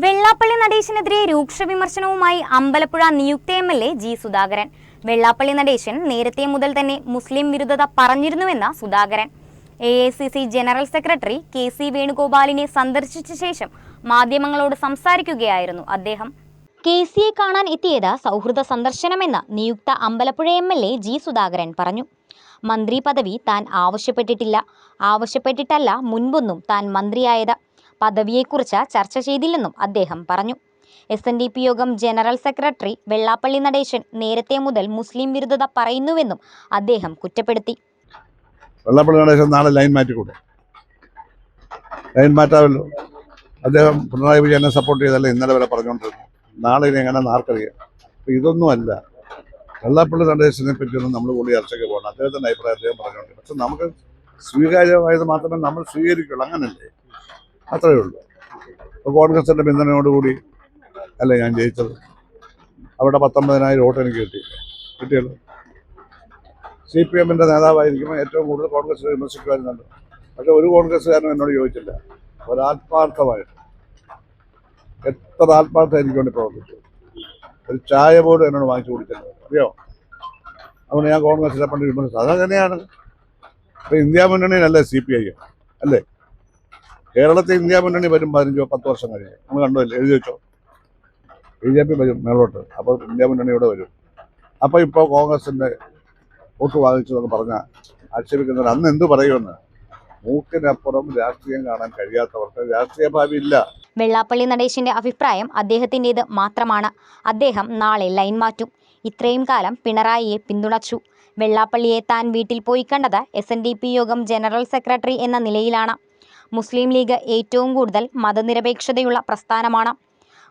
വെള്ളാപ്പള്ളി നടേശനെതിരെ രൂക്ഷ വിമർശനവുമായി അമ്പലപ്പുഴ നിയുക്ത എംഎൽഎ ജി സുധാകരൻ. വെള്ളാപ്പള്ളി നടേശൻ നേരത്തെ മുതൽ തന്നെ മുസ്ലിം വിരുദ്ധത പറഞ്ഞിരുന്നുവെന്ന Sudhakaran. AICC general secretary KC വേണുഗോപാലിനെ സന്ദർശിച്ച ശേഷം മാധ്യമങ്ങളോട് സംസാരിക്കുകയായിരുന്നു അദ്ദേഹം. KCയെ കാണാൻ എത്തിയത് സൗഹൃദ സന്ദർശനമെന്ന് നിയുക്ത അമ്പലപ്പുഴ MLA ജി സുധാകരൻ പറഞ്ഞു. മന്ത്രി പദവി താൻ ആവശ്യപ്പെട്ടിട്ടല്ല മുൻപൊന്നും താൻ മന്ത്രിയായത്. പദവിയെക്കുറിച്ച് ചർച്ച ചെയ്തില്ലെന്നും അദ്ദേഹം പറഞ്ഞു. SNDP യോഗം ജനറൽ സെക്രട്ടറി വെള്ളാപ്പള്ളി നടേശൻ നേരത്തെ മുതൽ മുസ്ലിം വിരുദ്ധത പറയുന്നുവെന്നും അദ്ദേഹം കുറ്റപ്പെടുത്തി. വെള്ളാപ്പള്ളി നടേശൻ നാളെ ലൈൻ മാറ്റിക്കൂടെ? ലൈൻ മാറ്റാമല്ലോ. അദ്ദേഹം പിണറായി വിജയനെ സപ്പോർട്ട് ചെയ്തല്ലേ ഇന്നലെ വരെ പറഞ്ഞുകൊണ്ടിരുന്നു. നാളെ ഇനി എങ്ങനെ ആർക്കറിയാം. അപ്പം ഇതൊന്നുമല്ല. വെള്ളാപ്പള്ളി നടേശനെ പറ്റിയൊന്നും നമ്മൾ കൂടി ചർച്ചയ്ക്ക് പോകണം. അദ്ദേഹത്തിൻ്റെ അഭിപ്രായം അദ്ദേഹം പറഞ്ഞുകൊണ്ടിരുന്നു. പക്ഷെ നമുക്ക് സ്വീകാര്യമായത് മാത്രമേ നമ്മൾ സ്വീകരിക്കുള്ളൂ. അങ്ങനല്ലേ? അത്രയേ ഉള്ളൂ. ഇപ്പോൾ കോൺഗ്രസിൻ്റെ പിന്തുണയോടുകൂടി അല്ലേ ഞാൻ ജയിച്ചത്. അവിടെ 19,000 വോട്ട് എനിക്ക് കിട്ടിയല്ലോ. CPM-ൻ്റെ നേതാവായിരിക്കുമ്പോൾ ഏറ്റവും കൂടുതൽ കോൺഗ്രസിനെ വിമർശിക്കുമായിരുന്നല്ലോ. പക്ഷെ ഒരു കോൺഗ്രസ്സുകാരനും എന്നോട് ചോദിച്ചില്ല. ഒരാത്മാർത്ഥമായിട്ട് എത്ര ആത്മാർത്ഥം എനിക്ക് വേണ്ടി പ്രവർത്തിച്ചു. ഒരു ചായ പോലും എന്നോട് വാങ്ങിച്ചു കുടിച്ചല്ലോ. അറിയോ? അതുകൊണ്ട് ഞാൻ കോൺഗ്രസിനെ പണ്ട് വിമർശിച്ചു. അതങ്ങനെയാണ്. ഇപ്പോൾ ഇന്ത്യ മുന്നണിയിലല്ലേ CPI അല്ലേ? കേരളത്തിൽ ഇന്ത്യ മുന്നണി വരും 15-10 വർഷം കഴിഞ്ഞ്. നമ്മൾ കണ്ടല്ലേ? എഴുതി വെച്ചോ. BJP വരും മേളോട്ട്. അപ്പോൾ ഇന്ത്യ മുന്നണി ഇവിടെ വരും. അപ്പോൾ ഇപ്പോൾ കോൺഗ്രസിൻ്റെ വോട്ട് വാങ്ങിച്ചു എന്ന് പറഞ്ഞാൽ ആക്ഷേപിക്കുന്നവർ അന്ന് എന്ത് പറയുമെന്ന്. മൂക്കിനപ്പുറം രാഷ്ട്രീയം കാണാൻ കഴിയാത്തവർക്ക് രാഷ്ട്രീയ ഭാവി ഇല്ല. വെള്ളാപ്പള്ളി നടേശന്റെ അഭിപ്രായം അദ്ദേഹത്തിൻ്റെത് മാത്രമാണ്. അദ്ദേഹം നാളെ ലൈൻ മാറ്റും. ഇത്രയും കാലം പിണറായിയെ പിന്തുണച്ചു. വെള്ളാപ്പള്ളിയെ താൻ വീട്ടിൽ പോയി കണ്ടത് SNDP യോഗം ജനറൽ സെക്രട്ടറി എന്ന നിലയിലാണ്. മുസ്ലിം ലീഗ് ഏറ്റവും കൂടുതൽ മതനിരപേക്ഷതയുള്ള പ്രസ്ഥാനമാണ്.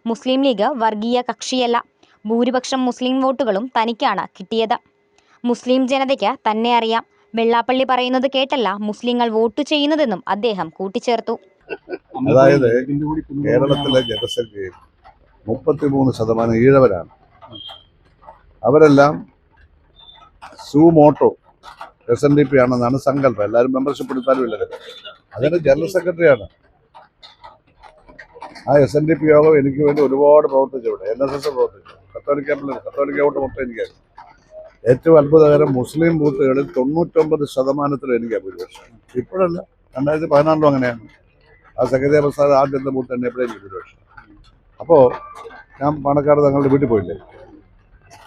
മുസ്ലിം ലീഗ് വർഗീയ കക്ഷിയല്ല. ഭൂരിപക്ഷം മുസ്ലിം വോട്ടുകളും തനിക്കാണ് കിട്ടിയത്. മുസ്ലിം ജനതയ്ക്ക് തന്നെ അറിയാം. വെള്ളാപ്പള്ളി പറയുന്നത് കേട്ടല്ല മുസ്ലിങ്ങൾ വോട്ട് ചെയ്യുന്നതെന്നും അദ്ദേഹം കൂട്ടിച്ചേർത്തു. അതായത് കേരളത്തിലെ ജനസംഖ്യയിൽ 33% ഈഴവരാണ്. അവരെല്ലാം സുമോട്ടോ SNDP ആണെന്നാണ് സങ്കല്പം. എല്ലാവരും മെമ്പർഷിപ്പ് എടുത്താലും ഇല്ലല്ലോ. അതിന് ജനറൽ സെക്രട്ടറിയാണ്. ആ SNDP യോഗം എനിക്ക് വേണ്ടി ഒരുപാട് പ്രവർത്തിച്ചു. ഇവിടെ NSS പ്രവർത്തിച്ചു. കത്തോലിക്ക വോട്ട് മൊത്തം എനിക്കായിരുന്നു. ഏറ്റവും അത്ഭുതകരം മുസ്ലിം ബൂത്തുകളിൽ 99% എനിക്കാണ് ഭൂരിപക്ഷം. ഇപ്പോഴല്ല, 2014 അങ്ങനെയാണ്. ആ സെക്രട്ടറി പ്രസാദ് ആദ്യത്തെ ബൂത്ത് തന്നെ എപ്പോഴും എനിക്ക് ഭൂരിപക്ഷം. അപ്പോൾ ഞാൻ പാണക്കാട് തങ്ങളുടെ വീട്ടിൽ പോയില്ലേ?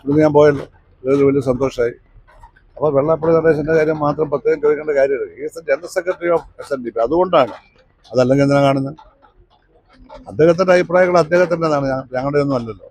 ഇവിടുന്ന് ഞാൻ പോയല്ലോ. ഇത് വലിയ സന്തോഷമായി. അപ്പോൾ വെള്ളാപ്പള്ളി നടേശൻ്റെ കാര്യം മാത്രം പ്രത്യേകം ചോദിക്കേണ്ട കാര്യമില്ല. Is general secretary of SNDP. അതുകൊണ്ടാണ്. അതല്ലെങ്കിൽ എന്തിനാണ് കാണുന്നത്? അദ്ദേഹത്തിൻ്റെ അഭിപ്രായങ്ങൾ അദ്ദേഹത്തിൻ്റെതാണ്, ഞങ്ങളുടെ ഒന്നും അല്ലല്ലോ.